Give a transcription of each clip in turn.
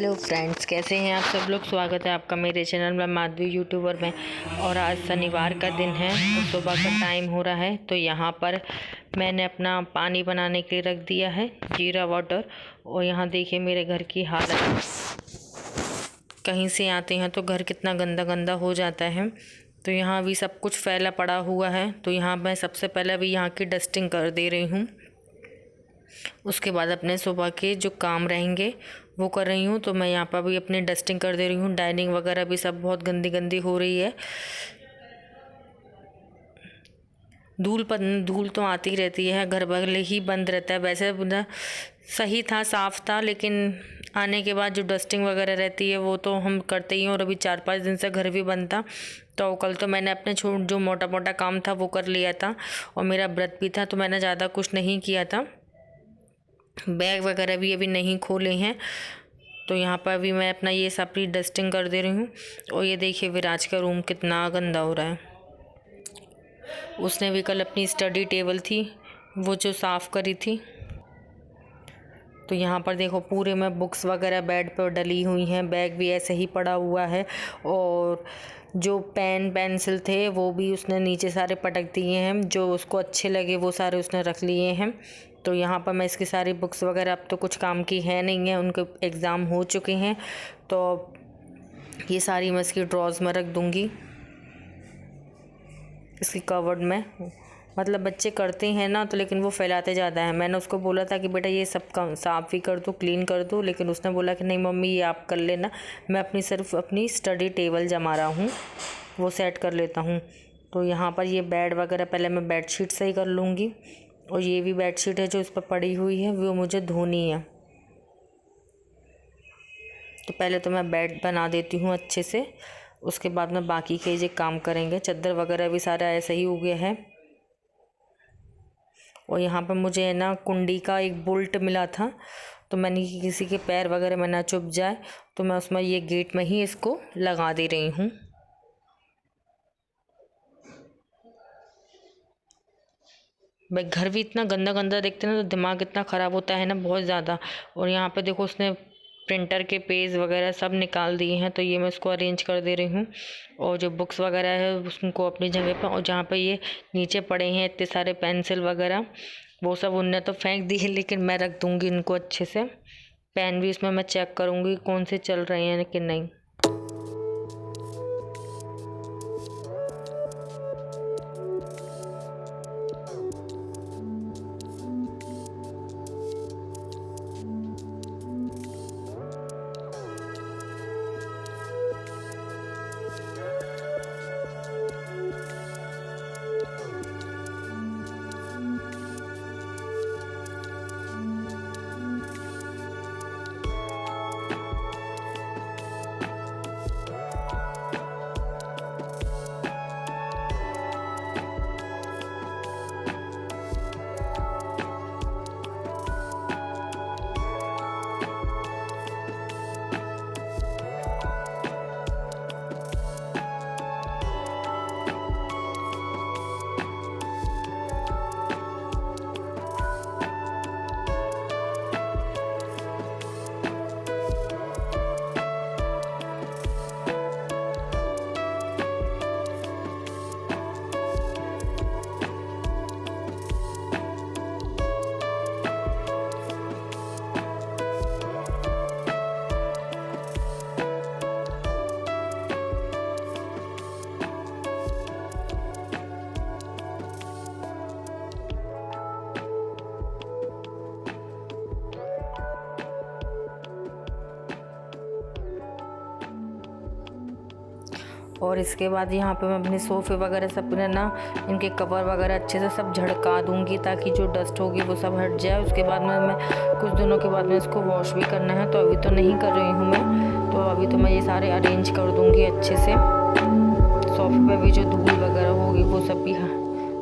Hello friends, कैसे हैं आप सब लोग। स्वागत है आपका मेरे चैनल में माधवी यूट्यूबर में। और आज शनिवार का दिन है और सुबह का टाइम हो रहा है। तो यहाँ पर मैंने अपना पानी बनाने के लिए रख दिया है, जीरा वाटर। और यहाँ देखिए मेरे घर की हालत, कहीं से आते हैं तो घर कितना गंदा गंदा हो जाता है। तो यहाँ अभी सब कुछ फैला पड़ा हुआ है। तो यहाँ मैं सबसे पहले अभी यहाँ की डस्टिंग कर दे रही हूँ। उसके बाद अपने सुबह के जो काम रहेंगे वो कर रही हूँ। तो मैं यहाँ पर भी अपनी डस्टिंग कर दे रही हूँ। डाइनिंग वगैरह भी सब बहुत गंदी गंदी हो रही है। धूल तो आती रहती है, घर भले ही बंद रहता है। वैसे ना सही था, साफ़ था, लेकिन आने के बाद जो डस्टिंग वगैरह रहती है वो तो हम करते ही हैं। और अभी 4-5 दिन से घर भी बंद था। तो कल तो मैंने अपने जो मोटा मोटा काम था वो कर लिया था। और मेरा व्रत भी था तो मैंने ज़्यादा कुछ नहीं किया था। बैग वगैरह भी अभी नहीं खोले हैं। तो यहाँ पर अभी मैं अपना ये सब डस्टिंग कर दे रही हूँ। और ये देखिए विराज का रूम कितना गंदा हो रहा है। उसने भी कल अपनी स्टडी टेबल थी वो जो साफ़ करी थी। तो यहाँ पर देखो पूरे में बुक्स वगैरह बेड पर डली हुई हैं। बैग भी ऐसे ही पड़ा हुआ है। और जो पेन पेंसिल थे वो भी उसने नीचे सारे पटक दिए हैं। जो उसको अच्छे लगे वो सारे उसने रख लिए हैं। तो यहाँ पर मैं इसकी सारी बुक्स वगैरह अब तो कुछ काम की है नहीं है, उनके एग्ज़ाम हो चुके हैं। तो ये सारी मैं इसकी ड्रॉज में रख दूँगी, इसकी कवर्ड में। मतलब बच्चे करते हैं ना तो, लेकिन वो फैलाते ज़्यादा है। मैंने उसको बोला था कि बेटा ये सब काम साफ़ ही कर दो, क्लीन कर दो, लेकिन उसने बोला कि नहीं मम्मी ये आप कर लेना, मैं सिर्फ अपनी स्टडी टेबल जमा रहा हूँ, वो सेट कर लेता हूँ। तो यहाँ पर ये बेड वगैरह पहले मैं बेडशीट से ही कर लूँगी। और ये भी बेडशीट है जो इस पर पड़ी हुई है वो मुझे धोनी है। तो पहले तो मैं बेड बना देती हूँ अच्छे से, उसके बाद में बाकी के जो काम करेंगे। चादर वगैरह भी सारा ऐसा ही हो गया है। और यहाँ पर मुझे है ना कुंडी का एक बोल्ट मिला था, तो मैंने किसी के पैर वगैरह में ना चुभ जाए तो मैं उसमें ये गेट में ही इसको लगा दे रही हूँ। भाई घर भी इतना गंदा गंदा देखते हैं ना तो दिमाग इतना ख़राब होता है ना, बहुत ज़्यादा। और यहाँ पे देखो उसने प्रिंटर के पेज वगैरह सब निकाल दिए हैं। तो ये मैं इसको अरेंज कर दे रही हूँ। और जो बुक्स वगैरह है उसको अपनी जगह पर। और जहाँ पे ये नीचे पड़े हैं इतने सारे पेंसिल वगैरह वो सब उनने तो फेंक दिए, लेकिन मैं रख दूँगी इनको अच्छे से। पेन भी इसमें मैं चेक करूँगी कौन से चल रहे हैं कि नहीं। और इसके बाद यहाँ पे मैं अपने सोफ़े वगैरह सब ना इनके कवर वगैरह अच्छे से सब झड़का दूँगी ताकि जो डस्ट होगी वो सब हट जाए। उसके बाद में मैं कुछ दिनों के बाद में इसको वॉश भी करना है, तो अभी तो नहीं कर रही हूँ मैं। तो अभी तो मैं ये सारे अरेंज कर दूँगी अच्छे से। सोफ़े पे भी जो धूल वगैरह होगी वो सब भी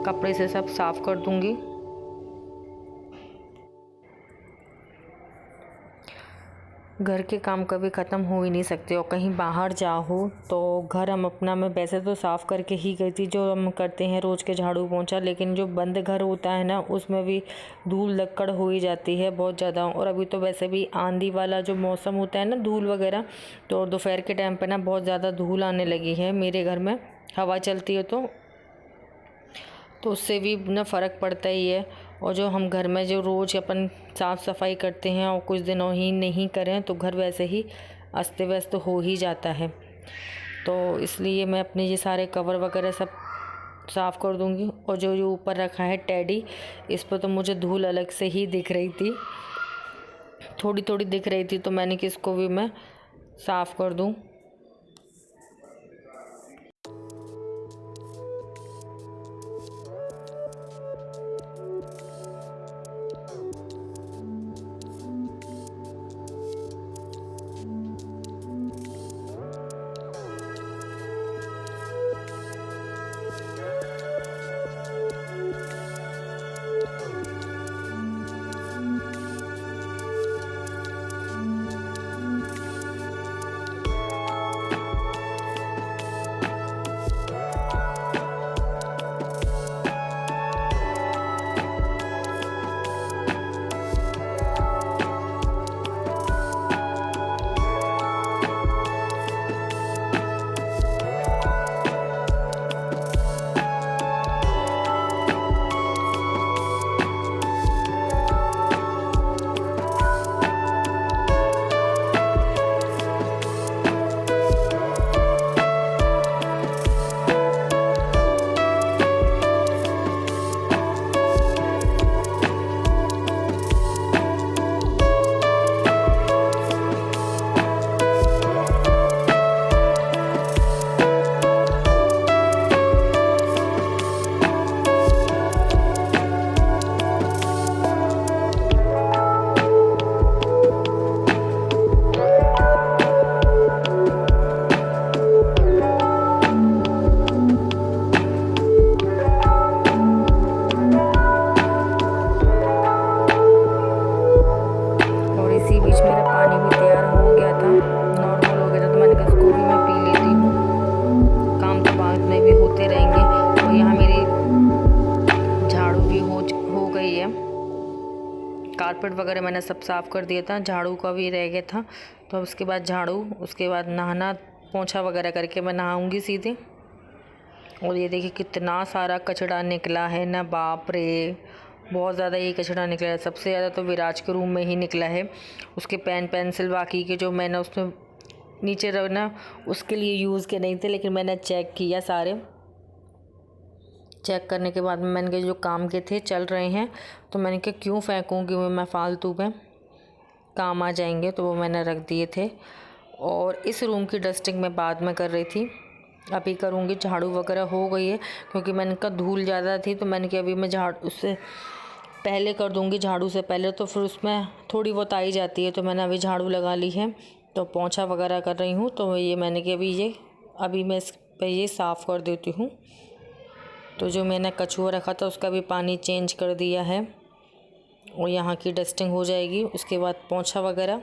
कपड़े से सब साफ़ कर दूँगी। घर के काम कभी ख़त्म हो ही नहीं सकते और कहीं बाहर जाओ तो घर हम अपना मैं वैसे तो साफ़ करके ही गई थी, जो हम करते हैं रोज़ के झाड़ू पोंछा, लेकिन जो बंद घर होता है ना उसमें भी धूल लक्कड़ हो ही जाती है बहुत ज़्यादा। और अभी तो वैसे भी आंधी वाला जो मौसम होता है ना, धूल वगैरह, तो दोपहर के टाइम पर ना बहुत ज़्यादा धूल आने लगी है मेरे घर में। हवा चलती है तो उससे भी ना फ़र्क पड़ता ही है। और जो हम घर में जो रोज़ अपन साफ़ सफाई करते हैं और कुछ दिनों ही नहीं करें तो घर वैसे ही अस्त व्यस्त हो ही जाता है। तो इसलिए मैं अपने ये सारे कवर वगैरह सब साफ़ कर दूंगी। और जो ऊपर रखा है टेडी, इस पर तो मुझे धूल अलग से ही दिख रही थी, थोड़ी थोड़ी दिख रही थी, तो मैंने कि इसको भी मैं साफ़ कर दूँ। कारपेट वगैरह मैंने सब साफ़ कर दिया था, झाड़ू का भी रह गया था, तो उसके बाद झाड़ू, उसके बाद नहाना, पोंछा वगैरह करके मैं नहाऊंगी सीधे। और ये देखिए कितना सारा कचरा निकला है ना, बाप रे, बहुत ज़्यादा ये कचरा निकला है। सबसे ज़्यादा तो विराज के रूम में ही निकला है। उसके पेन पेंसिल बाकी के जो मैंने उसमें नीचे रखना उसके लिए यूज़ के नहीं थे, लेकिन मैंने चेक किया, सारे चेक करने के बाद में मैंने कहा जो काम के थे चल रहे हैं, तो मैंने कहा क्यों फेंकूँगी मैं फालतू में, काम आ जाएंगे, तो वो मैंने रख दिए थे। और इस रूम की डस्टिंग मैं बाद में कर रही थी, अभी करूँगी। झाड़ू वगैरह हो गई है, क्योंकि मैंने कहा धूल ज़्यादा थी, तो मैंने कहा अभी मैं झाड़ू उससे पहले कर दूँगी, झाड़ू से पहले तो फिर उसमें थोड़ी बहुत आई जाती है। तो मैंने अभी झाड़ू लगा ली है, तो पोंछा वगैरह कर रही हूँ। तो ये मैंने कहा अभी मैं इस पर ये साफ़ कर देती हूँ। तो जो मैंने कछुआ रखा था उसका भी पानी चेंज कर दिया है, और यहाँ की डस्टिंग हो जाएगी, उसके बाद पोंछा वगैरह।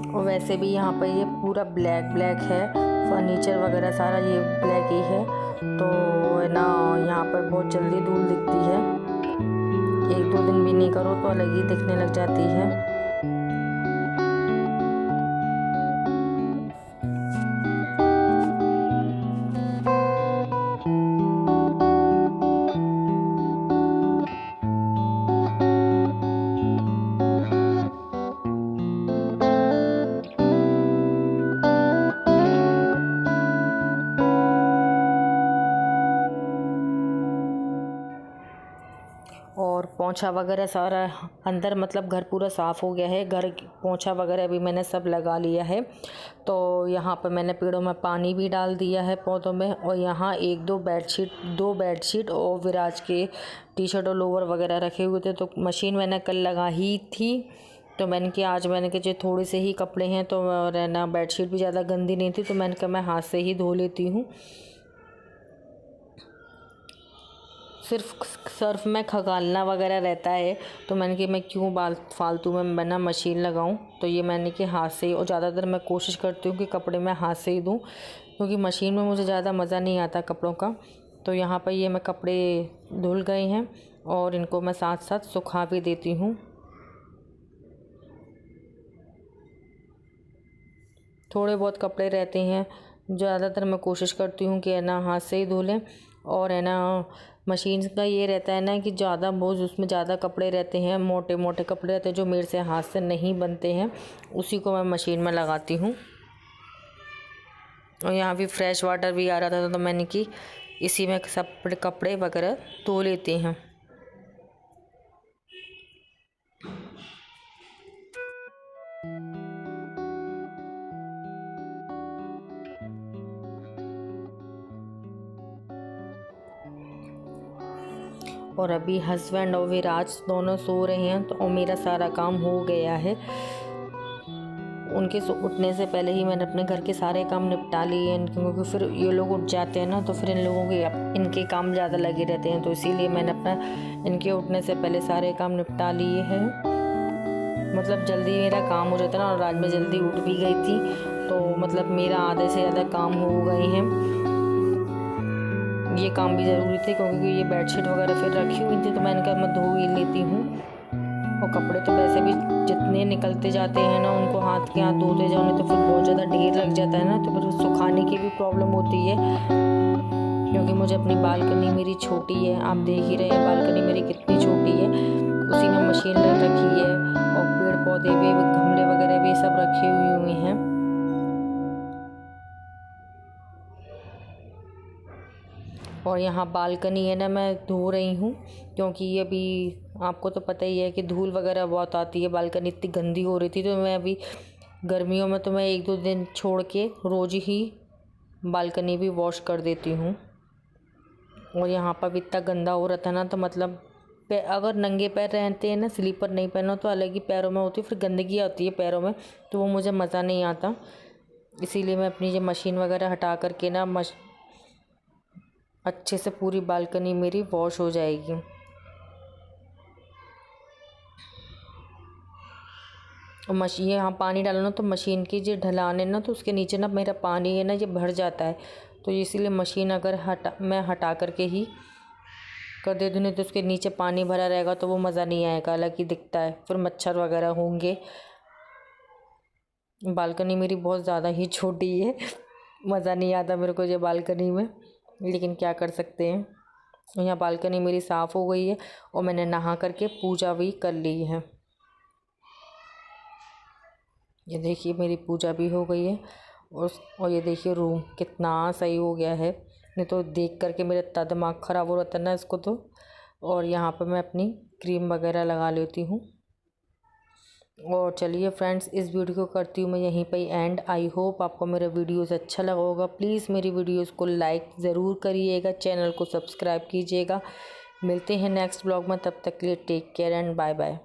और वैसे भी यहाँ पर ये पूरा ब्लैक ब्लैक है, फर्नीचर वगैरह सारा ये ब्लैक ही है, तो है ना यहाँ पर बहुत जल्दी धूल दिखती है। 1-2 दिन भी नहीं करो तो अलग ही दिखने लग जाती है। और और पोंछा वगैरह सारा अंदर मतलब घर पूरा साफ़ हो गया है। घर पोंछा वगैरह भी मैंने सब लगा लिया है। तो यहाँ पर मैंने पेड़ों में पानी भी डाल दिया है पौधों में। और यहाँ दो बेडशीट और विराज के टी शर्ट और लोवर वगैरह रखे हुए थे। तो मशीन मैंने कल लगा ही थी, तो मैंने कहा आज मैंने कहा जो थोड़े से ही कपड़े हैं तो रहना, बेडशीट भी ज़्यादा गंदी नहीं थी तो मैंने कहा मैं हाथ से ही धो लेती हूँ। सिर्फ सर्फ में खगालना वगैरह रहता है तो मैंने कि मैं क्यों फालतू में बना मशीन लगाऊं। तो ये मैंने कि हाथ से ही, और ज़्यादातर मैं कोशिश करती हूँ कि कपड़े मैं हाथ से ही दूँ क्योंकि मशीन में मुझे ज़्यादा मज़ा नहीं आता कपड़ों का। तो यहाँ पर ये मैं कपड़े धुल गए हैं और इनको मैं साथ साथ सुखा भी देती हूँ। थोड़े बहुत कपड़े रहते हैं, ज़्यादातर मैं कोशिश करती हूँ कि है ना हाथ से ही धो लें। और है ना मशीन का ये रहता है ना कि ज़्यादा बोझ, उसमें ज़्यादा कपड़े रहते हैं, मोटे मोटे कपड़े रहते हैं जो मेरे से हाथ से नहीं बनते हैं, उसी को मैं मशीन में लगाती हूँ। और यहाँ भी फ्रेश वाटर भी आ रहा था तो मैंने कि इसी में सब कपड़े वगैरह धो लेते हैं। और अभी हस्बैंड और विराज दोनों सो रहे हैं तो मेरा सारा काम हो गया है। उनके उठने से पहले ही मैंने अपने घर के सारे काम निपटा लिए हैं, क्योंकि फिर ये लोग उठ जाते हैं ना तो फिर इन लोगों के इनके काम ज़्यादा लगे रहते हैं। तो इसीलिए मैंने अपना इनके उठने से पहले सारे काम निपटा लिए हैं। मतलब जल्दी मेरा काम हो जाता है ना, और आज मैं जल्दी उठ भी गई थी तो मतलब मेरा आधे से ज़्यादा काम हो गए हैं। ये काम भी ज़रूरी थे क्योंकि ये बेडशीट वगैरह फिर रखी हुई थी तो मैंने कहा मैं धो ही लेती हूँ। और कपड़े तो वैसे भी जितने निकलते जाते हैं ना उनको हाथ के हाथ धोते जाओ, नहीं तो फिर बहुत ज़्यादा ढेर लग जाता है ना, तो फिर सुखाने की भी प्रॉब्लम होती है। क्योंकि मुझे अपनी बालकनी मेरी छोटी है, आप देख ही रहे हैं बालकनी मेरी कितनी छोटी है, उसी में मशीन लग रखी है और पेड़ पौधे भी, गमले वगैरह भी सब रखे हुए हैं। और यहाँ बालकनी है ना मैं धो रही हूँ क्योंकि अभी आपको तो पता ही है कि धूल वगैरह बहुत आती है, बालकनी इतनी गंदी हो रही थी। तो मैं अभी गर्मियों में तो मैं 1-2 दिन छोड़ के रोज़ ही बालकनी भी वॉश कर देती हूँ। और यहाँ पर भी इतना गंदा हो रहा था ना, तो मतलब अगर नंगे पैर रहते हैं ना, स्लीपर नहीं पहनो तो अलग ही पैरों में होती है, फिर गंदगी आती है पैरों में तो वो मुझे मज़ा नहीं आता। इसीलिए मैं अपनी ये मशीन वगैरह हटा करके ना अच्छे से पूरी बालकनी मेरी वॉश हो जाएगी। और मशीन यहाँ पानी डालो ना तो मशीन की जो ढलान है ना तो उसके नीचे ना मेरा पानी है ना ये भर जाता है, तो इसीलिए मशीन अगर मैं हटा करके ही कर देती हूँ, नहीं तो उसके नीचे पानी भरा रहेगा तो वो मज़ा नहीं आएगा, अलग ही दिखता है, फिर मच्छर वगैरह होंगे। बालकनी मेरी बहुत ज़्यादा ही छोटी है, मज़ा नहीं आता मेरे को ये बालकनी में, लेकिन क्या कर सकते हैं। यहाँ बालकनी मेरी साफ़ हो गई है और मैंने नहा करके पूजा भी कर ली है। ये देखिए मेरी पूजा भी हो गई है। और ये देखिए रूम कितना सही हो गया है, नहीं तो देख करके मेरा इतना दिमाग ख़राब हो रहा था ना इसको तो। और यहाँ पर मैं अपनी क्रीम वगैरह लगा लेती हूँ। और चलिए फ्रेंड्स, इस वीडियो को करती हूँ मैं यहीं पे एंड। आई होप आपको मेरा वीडियोस अच्छा लगा होगा। प्लीज़ मेरी वीडियोस को लाइक ज़रूर करिएगा, चैनल को सब्सक्राइब कीजिएगा। मिलते हैं नेक्स्ट ब्लॉग में, तब तक के लिए take care and bye bye.